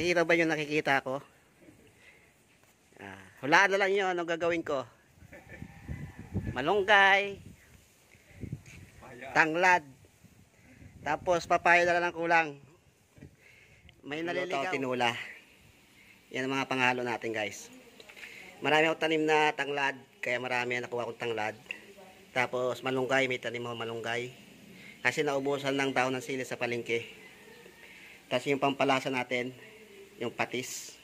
Nakikita ba yung nakikita ko? Hulaan na lang yun. Anong gagawin ko? Malunggay, tanglad, tapos papaya na lang ang kulang. May naliligaw. Tinula. Yan ang mga panghalo natin, guys. Marami akong tanim na tanglad, kaya marami ang nakuha akong tanglad. Tapos malunggay, may tanim ako malunggay. Kasi naubusan ng daon ng sili sa palengke. Tapos yung pampalasa natin, yung patis.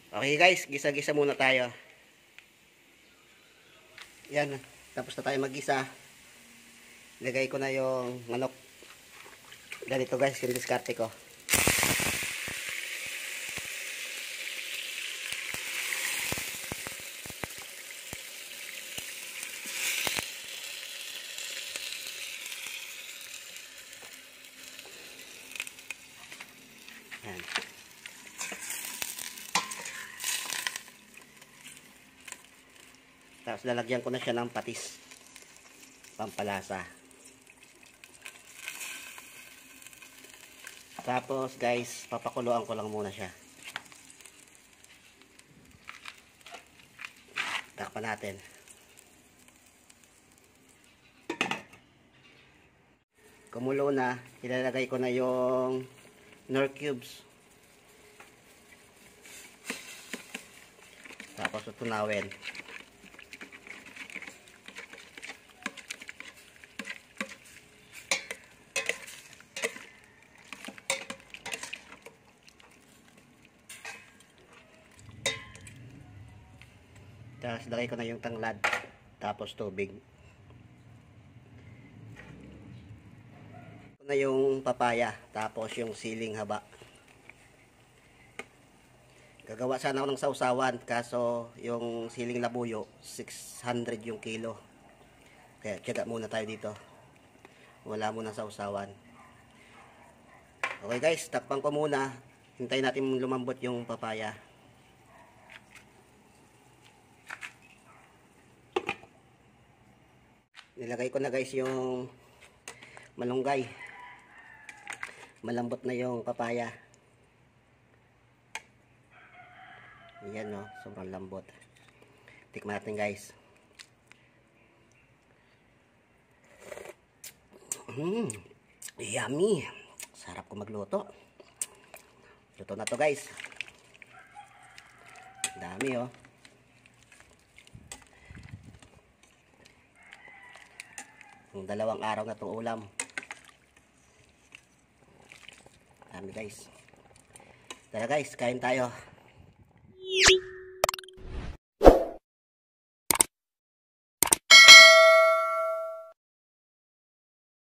Okay guys, gisa-gisa muna tayo. Yan, tapos na tayo mag-gisa. Ilagay ko na yung manok. Ganito guys, yung diskarte ko. Yan. Tapos lalagyan ko na siya ng patis. Pampalasa. Tapos guys, papakuluan ko lang muna siya. Takpan natin. Kumulo na, ilalagay ko na yung Knorr cubes. Tapos tutunawin. Tapos lagay ko na yung tanglad, tapos tubig. Ito na yung papaya, tapos yung siling haba. Gagawa sana ako ng sausawan, kaso yung siling labuyo 600 yung kilo. Kaya tiyaga muna tayo dito. Wala muna sausawan. Okay guys, takpan ko muna. Hintayin natin lumambot yung papaya. Nilagay ko na guys yung malunggay. Malambot na yung papaya. Ayan no, sobrang lambot. Tikman natin guys. Yummy. Sarap ko magluto. Luto na to guys. Dami oh. Dalawang araw na itong ulam. Dami guys. Tara guys, kain tayo.